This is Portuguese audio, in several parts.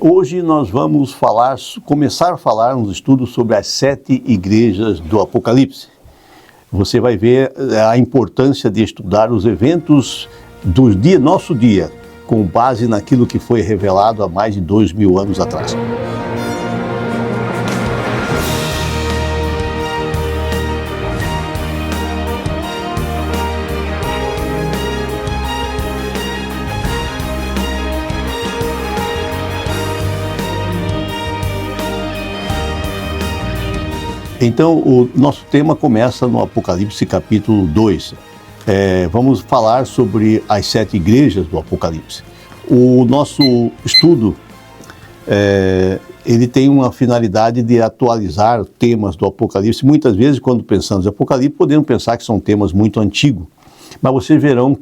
Hoje nós vamos começar a falar uns estudos sobre as 7 igrejas do Apocalipse. Você vai ver a importância de estudar os eventos do nosso dia, com base naquilo que foi revelado há mais de 2000 anos atrás. Então, o nosso tema começa no Apocalipse capítulo 2. Vamos falar sobre as 7 igrejas do Apocalipse. O nosso estudo, ele tem uma finalidade de atualizar temas do Apocalipse. Muitas vezes, quando pensamos em Apocalipse, podemos pensar que são temas muito antigos. Mas vocês verão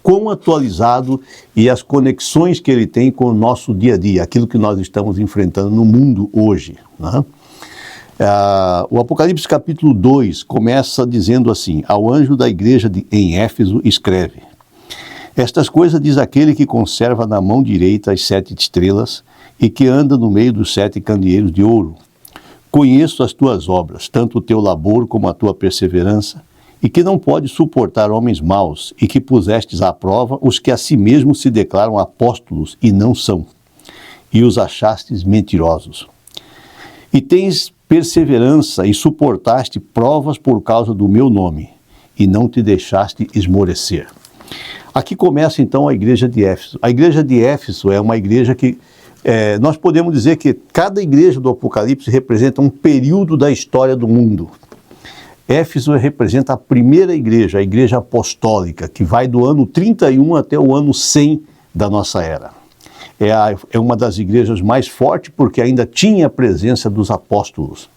quão atualizado e as conexões que ele tem com o nosso dia a dia, aquilo que nós estamos enfrentando no mundo hoje, né? O Apocalipse capítulo 2 começa dizendo assim: ao anjo da igreja em Éfeso escreve: estas coisas diz aquele que conserva na mão direita as 7 estrelas e que anda no meio dos 7 candeeiros de ouro. Conheço as tuas obras, tanto o teu labor como a tua perseverança, e que não pode suportar homens maus, e que pusestes à prova os que a si mesmos se declaram apóstolos e não são, e os achastes mentirosos. E tens perseverança e suportaste provas por causa do meu nome, e não te deixaste esmorecer. Aqui começa então a igreja de Éfeso. A igreja de Éfeso é uma igreja que, nós podemos dizer que cada igreja do Apocalipse representa um período da história do mundo. Éfeso representa a primeira igreja, a igreja apostólica, que vai do ano 31 até o ano 100 da nossa era. É uma das igrejas mais fortes porque ainda tinha a presença dos apóstolos.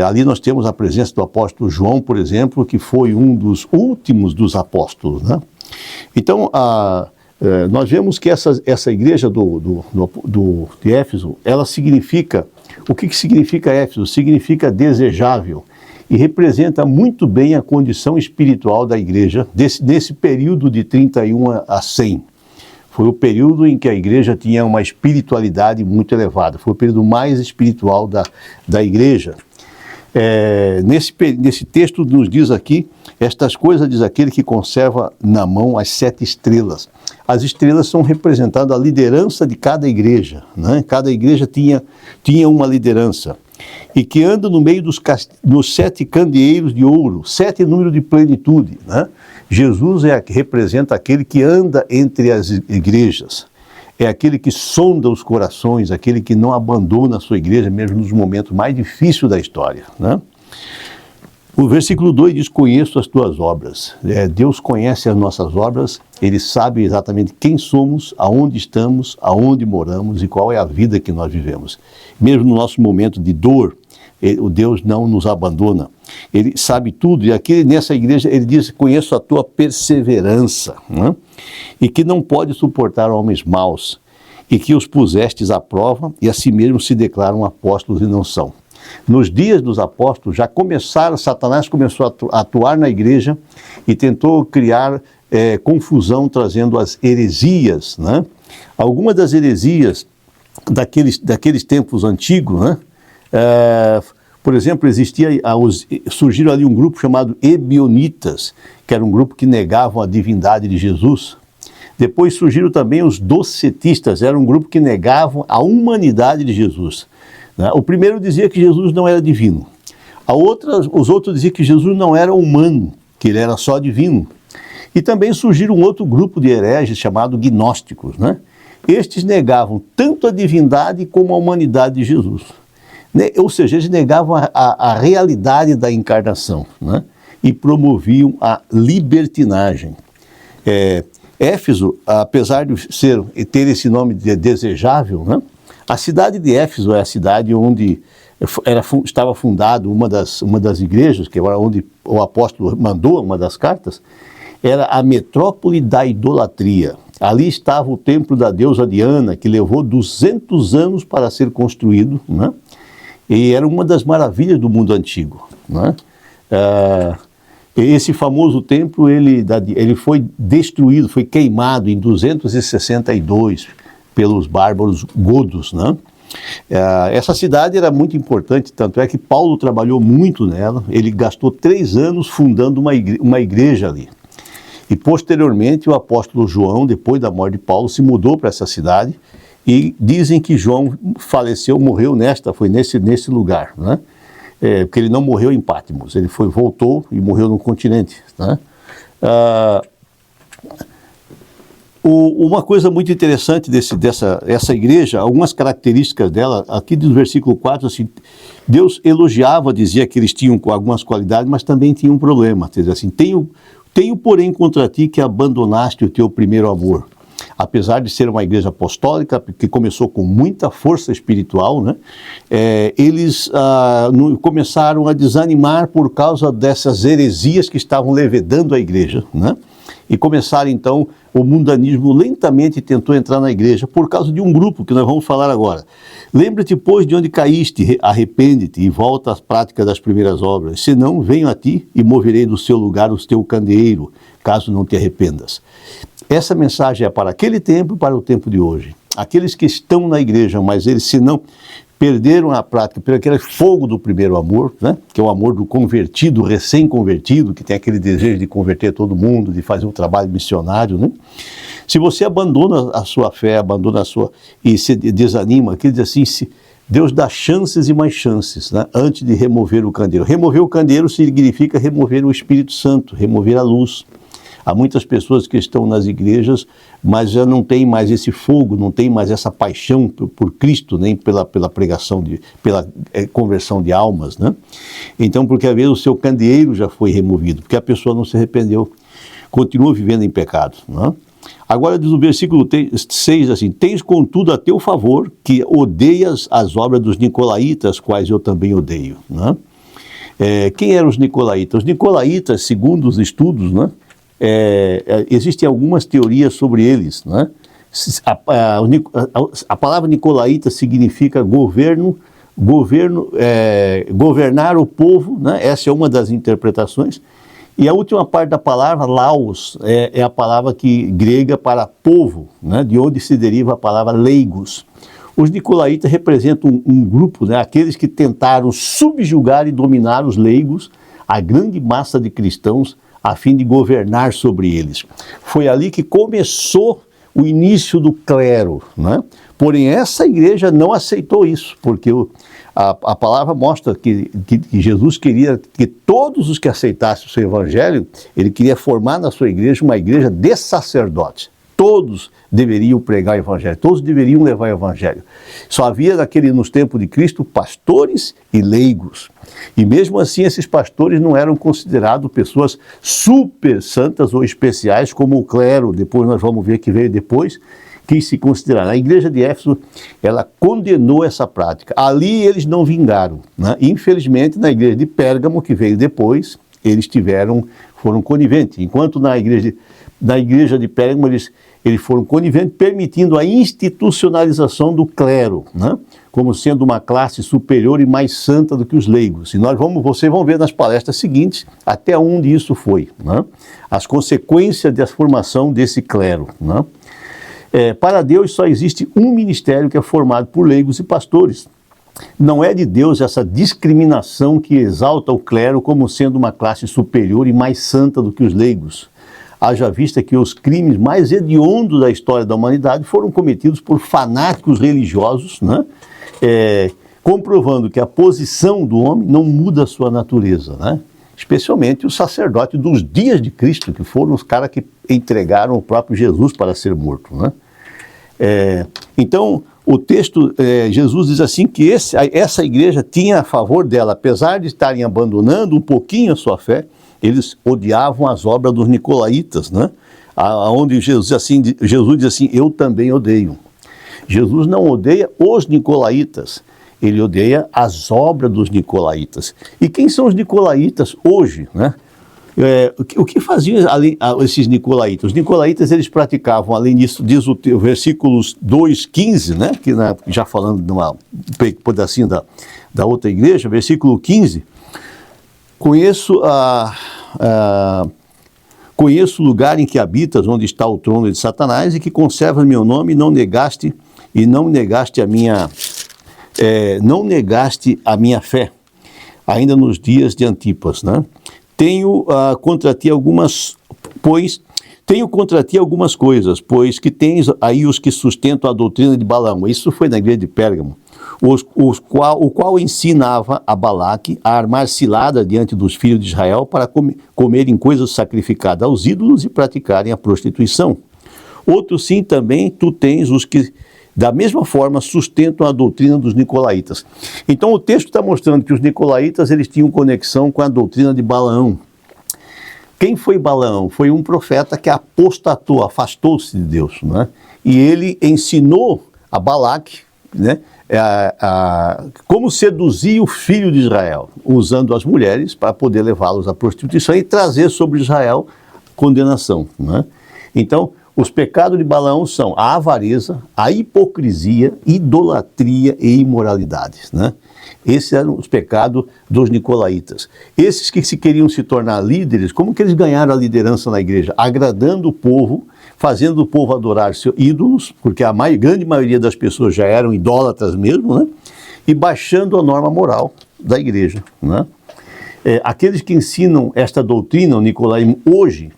Ali nós temos a presença do apóstolo João, por exemplo, que foi um dos últimos dos apóstolos, né? Então, nós vemos que essa igreja de Éfeso, ela significa... O que significa Éfeso? Significa desejável e representa muito bem a condição espiritual da igreja nesse período de 31 a 100. Foi o período em que a igreja tinha uma espiritualidade muito elevada. Foi o período mais espiritual da igreja. Nesse texto nos diz aqui, estas coisas diz aquele que conserva na mão as 7 estrelas. As estrelas são representando a liderança de cada igreja, né? Cada igreja tinha uma liderança. E que anda no meio dos 7 candeeiros de ouro, 7 número de plenitude, né? Jesus representa aquele que anda entre as igrejas, é aquele que sonda os corações, aquele que não abandona a sua igreja, mesmo nos momentos mais difíceis da história, né? O versículo 2 diz: conheço as tuas obras. Deus conhece as nossas obras, Ele sabe exatamente quem somos, aonde estamos, aonde moramos e qual é a vida que nós vivemos. Mesmo no nosso momento de dor, o Deus não nos abandona. Ele sabe tudo, e aqui nessa igreja ele diz: conheço a tua perseverança, né? E que não pode suportar homens maus, e que os pusestes à prova, e a si mesmos se declaram apóstolos e não são. Nos dias dos apóstolos Satanás começou a atuar na igreja e tentou criar confusão, trazendo as heresias, né? Algumas das heresias daqueles tempos antigos, né? Por exemplo, surgiram ali um grupo chamado Ebionitas, que era um grupo que negavam a divindade de Jesus. Depois surgiram também os docetistas, era um grupo que negavam a humanidade de Jesus. O primeiro dizia que Jesus não era divino. Os outros diziam que Jesus não era humano, que ele era só divino. E também surgiram um outro grupo de hereges chamado gnósticos, né? Estes negavam tanto a divindade como a humanidade de Jesus. Ou seja, eles negavam a realidade da encarnação, né? E promoviam a libertinagem. Éfeso, apesar de ter esse nome de desejável, né? A cidade de Éfeso é a cidade onde estava fundada uma das igrejas, que era onde o apóstolo mandou uma das cartas, era a metrópole da idolatria. Ali estava o templo da deusa Diana, que levou 200 anos para ser construído, né? E era uma das maravilhas do mundo antigo, né? Esse famoso templo, ele foi destruído, foi queimado em 262 pelos bárbaros godos, né? Essa cidade era muito importante, tanto é que Paulo trabalhou muito nela. Ele gastou 3 anos fundando uma igreja ali. E posteriormente o apóstolo João, depois da morte de Paulo, se mudou para essa cidade, e dizem que João faleceu, morreu foi nesse lugar, né? Porque ele não morreu em Patmos, ele voltou e morreu no continente, né? Uma coisa muito interessante dessa igreja, algumas características dela, aqui do versículo 4, assim, Deus elogiava, dizia que eles tinham algumas qualidades, mas também tinham um problema, quer dizer assim, tenho porém contra ti que abandonaste o teu primeiro amor. Apesar de ser uma igreja apostólica, que começou com muita força espiritual, né, eles começaram a desanimar por causa dessas heresias que estavam levedando a igreja, né? E começaram então, o mundanismo lentamente tentou entrar na igreja por causa de um grupo que nós vamos falar agora. Lembra-te, pois, de onde caíste, arrepende-te e volta às práticas das primeiras obras, senão venho a ti e moverei do seu lugar o teu candeeiro, caso não te arrependas. Essa mensagem é para aquele tempo e para o tempo de hoje. Aqueles que estão na igreja, mas eles, se não perderam a prática, pelo aquele fogo do primeiro amor, né? Que é o amor do convertido, recém-convertido, que tem aquele desejo de converter todo mundo, de fazer um trabalho missionário, né? Se você abandona a sua fé, e se desanima, que diz assim, Deus dá chances e mais chances, né? Antes de remover o candeeiro. Remover o candeeiro significa remover o Espírito Santo, remover a luz. Há muitas pessoas que estão nas igrejas, mas já não tem mais esse fogo, não tem mais essa paixão por Cristo, nem pela pregação, pela conversão de almas, né? Então, porque às vezes o seu candeeiro já foi removido, porque a pessoa não se arrependeu, continua vivendo em pecado, né? Agora diz o versículo 6 assim, tens contudo a teu favor que odeias as obras dos nicolaítas, quais eu também odeio, né? Quem eram os nicolaítas? Os nicolaítas, segundo os estudos, né? Existem algumas teorias sobre eles, né? A palavra nicolaíta significa governar o povo, né? Essa é uma das interpretações. E a última parte da palavra, laos, é a palavra grega para povo, né? De onde se deriva a palavra leigos. Os nicolaítas representam um grupo, né? Aqueles que tentaram subjugar e dominar os leigos, a grande massa de cristãos, a fim de governar sobre eles. Foi ali que começou o início do clero, né? Porém, essa igreja não aceitou isso, porque a palavra mostra que Jesus queria que todos os que aceitassem o seu evangelho, ele queria formar na sua igreja uma igreja de sacerdotes. Todos deveriam pregar o evangelho, todos deveriam levar o evangelho. Só havia nos tempos de Cristo pastores e leigos. E mesmo assim esses pastores não eram considerados pessoas super santas ou especiais como o clero, depois nós vamos ver que veio depois, que se consideraram. A igreja de Éfeso, ela condenou essa prática. Ali eles não vingaram, né? Infelizmente na igreja de Pérgamo, que veio depois, eles foram coniventes. Enquanto na igreja de Pérgamo eles foram coniventes, permitindo a institucionalização do clero, né? Como sendo uma classe superior e mais santa do que os leigos. E vocês vão ver nas palestras seguintes até onde isso foi, né? As consequências da formação desse clero, né? Para Deus só existe um ministério que é formado por leigos e pastores. Não é de Deus essa discriminação que exalta o clero como sendo uma classe superior e mais santa do que os leigos. Haja vista que os crimes mais hediondos da história da humanidade foram cometidos por fanáticos religiosos, né? Comprovando que a posição do homem não muda a sua natureza, né? Especialmente os sacerdotes dos dias de Cristo, que foram os caras que entregaram o próprio Jesus para ser morto, né? Então, o texto, Jesus diz assim que essa igreja tinha a favor dela, apesar de estarem abandonando um pouquinho a sua fé, eles odiavam as obras dos nicolaítas, né? Onde Jesus diz assim, eu também odeio. Jesus não odeia os nicolaítas, ele odeia as obras dos nicolaítas. E quem são os nicolaítas hoje, né? O que faziam esses nicolaítas? Os nicolaítas, eles praticavam, além disso, diz o versículos 2:15, né? Que já falando de um pedacinho da outra igreja, versículo 15, conheço Conheço o lugar em que habitas, onde está o trono de Satanás, e que conservas meu nome e não negaste a minha fé, ainda nos dias de Antipas, né? Tenho contra ti algumas coisas, pois que tens aí os que sustentam a doutrina de Balaão. Isso foi na igreja de Pérgamo, o qual ensinava a Balaque a armar cilada diante dos filhos de Israel para comerem coisas sacrificadas aos ídolos e praticarem a prostituição. Outro sim também tu tens os que da mesma forma sustentam a doutrina dos nicolaítas. Então o texto está mostrando que os nicolaítas eles tinham conexão com a doutrina de Balaão. Quem foi Balaão? Foi um profeta que apostatou, afastou-se de Deus, né? E ele ensinou a Balaque, né, como seduzir o filho de Israel, usando as mulheres para poder levá-los à prostituição e trazer sobre Israel condenação, né? Então, os pecados de Balaão são a avareza, a hipocrisia, idolatria e imoralidades, né? Esses eram os pecados dos nicolaítas. Esses que se queriam se tornar líderes, como que eles ganharam a liderança na igreja? Agradando o povo, fazendo o povo adorar seus ídolos, porque a grande maioria das pessoas já eram idólatras mesmo, né? E baixando a norma moral da igreja, né? Aqueles que ensinam esta doutrina, o nicolaísmo, hoje,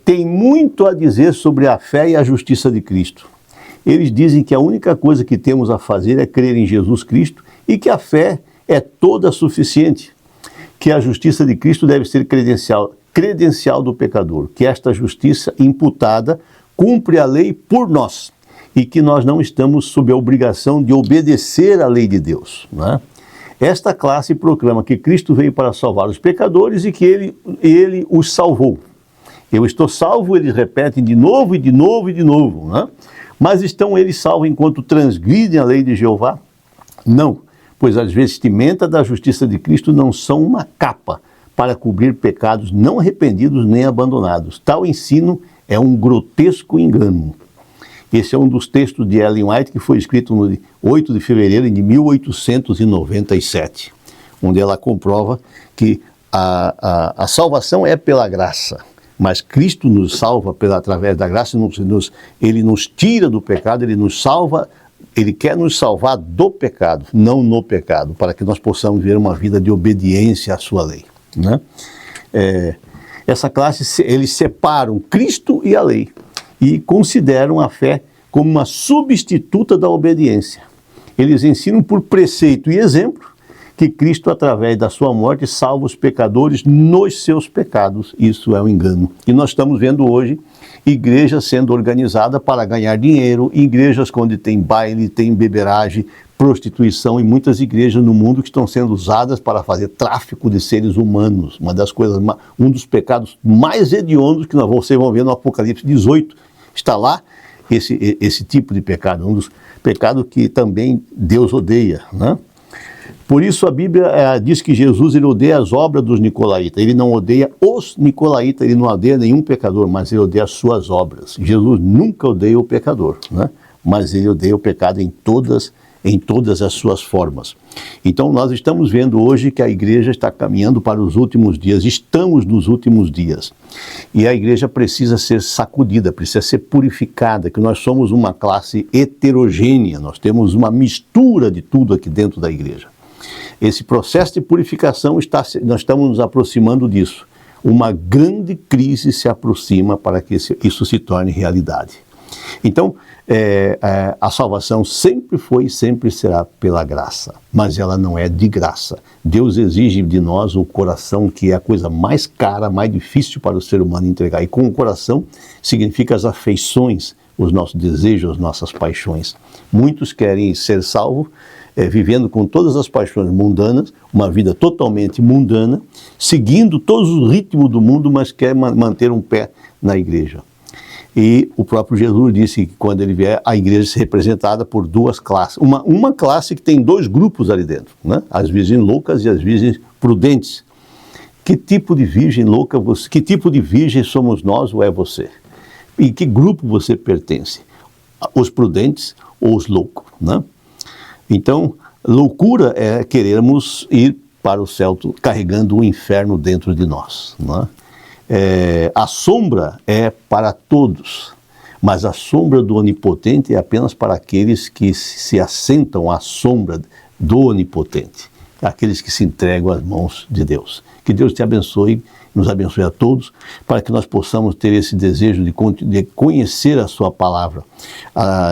tem muito a dizer sobre a fé e a justiça de Cristo. Eles dizem que a única coisa que temos a fazer é crer em Jesus Cristo e que a fé é toda suficiente, que a justiça de Cristo deve ser credencial do pecador, que esta justiça imputada cumpre a lei por nós e que nós não estamos sob a obrigação de obedecer à lei de Deus, né? Esta classe proclama que Cristo veio para salvar os pecadores e que ele os salvou. Eu estou salvo, eles repetem de novo e de novo e de novo, né? Mas estão eles salvos enquanto transgridem a lei de Jeová? Não, pois as vestimentas da justiça de Cristo não são uma capa para cobrir pecados não arrependidos nem abandonados. Tal ensino é um grotesco engano. Esse é um dos textos de Ellen White que foi escrito no 8 de fevereiro de 1897, onde ela comprova que a salvação é pela graça. Mas Cristo nos salva através da graça, Ele nos tira do pecado, Ele nos salva, Ele quer nos salvar do pecado, não no pecado, para que nós possamos viver uma vida de obediência à sua lei, né? Essa classe, eles separam Cristo e a lei e consideram a fé como uma substituta da obediência. Eles ensinam por preceito e exemplo que Cristo, através da sua morte, salva os pecadores nos seus pecados. Isso é um engano. E nós estamos vendo hoje igrejas sendo organizadas para ganhar dinheiro, igrejas onde tem baile, tem beberagem, prostituição, e muitas igrejas no mundo que estão sendo usadas para fazer tráfico de seres humanos. Um dos pecados mais hediondos que vocês vão ver no Apocalipse 18, está lá esse tipo de pecado, um dos pecados que também Deus odeia, né? Por isso a Bíblia diz que Jesus ele odeia as obras dos nicolaítas. Ele não odeia os nicolaítas, ele não odeia nenhum pecador, mas ele odeia as suas obras. Jesus nunca odeia o pecador, né? Mas ele odeia o pecado em todas as suas formas. Então nós estamos vendo hoje que a igreja está caminhando para os últimos dias, estamos nos últimos dias. E a igreja precisa ser sacudida, precisa ser purificada, que nós somos uma classe heterogênea, nós temos uma mistura de tudo aqui dentro da igreja. Esse processo de purificação, nós estamos nos aproximando disso. Uma grande crise se aproxima para que isso se torne realidade. Então, a salvação sempre foi e sempre será pela graça, mas ela não é de graça. Deus exige de nós um coração que é a coisa mais cara, mais difícil para o ser humano entregar. E com o coração significa as afeições, os nossos desejos, as nossas paixões. Muitos querem ser salvos, vivendo com todas as paixões mundanas, uma vida totalmente mundana, seguindo todos os ritmos do mundo, mas quer manter um pé na igreja. E o próprio Jesus disse que quando ele vier, a igreja será representada por duas classes. Uma classe que tem dois grupos ali dentro, né? As virgens loucas e as virgens prudentes. Que tipo de virgem louca você? Que tipo de virgem somos nós ou é você? E que grupo você pertence? Os prudentes ou os loucos, né? Então, loucura é querermos ir para o céu carregando o inferno dentro de nós, né? A sombra é para todos, mas a sombra do Onipotente é apenas para aqueles que se assentam à sombra do Onipotente, aqueles que se entregam às mãos de Deus. Que Deus te abençoe, nos abençoe a todos, para que nós possamos ter esse desejo de conhecer a sua palavra.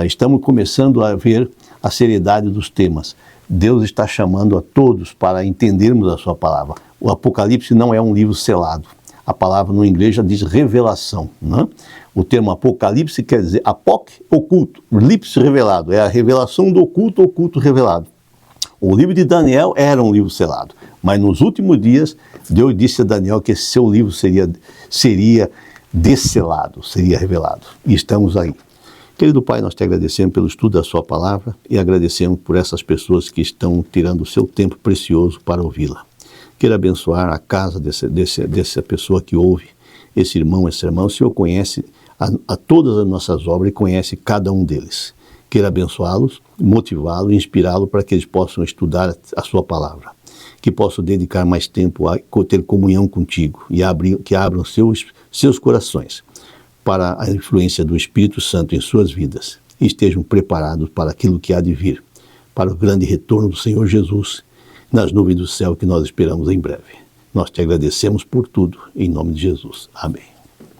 Estamos começando a ver a seriedade dos temas. Deus está chamando a todos para entendermos a sua palavra. O Apocalipse não é um livro selado. A palavra no inglês já diz revelação, né? O termo Apocalipse quer dizer apoc, oculto, lips revelado, é a revelação do oculto, oculto revelado. O livro de Daniel era um livro selado, mas nos últimos dias Deus disse a Daniel que esse seu livro seria desselado, seria revelado. E estamos aí. Querido Pai, nós te agradecemos pelo estudo da sua palavra e agradecemos por essas pessoas que estão tirando o seu tempo precioso para ouvi-la. Quero abençoar a casa dessa pessoa que ouve, esse irmão, essa irmã. O Senhor conhece a todas as nossas obras e conhece cada um deles. Quero abençoá-los, motivá-los, inspirá-los para que eles possam estudar a sua palavra, que possam dedicar mais tempo a ter comunhão contigo e que abram seus corações para a influência do Espírito Santo em suas vidas e estejam preparados para aquilo que há de vir, para o grande retorno do Senhor Jesus nas nuvens do céu que nós esperamos em breve. Nós te agradecemos por tudo, em nome de Jesus. Amém.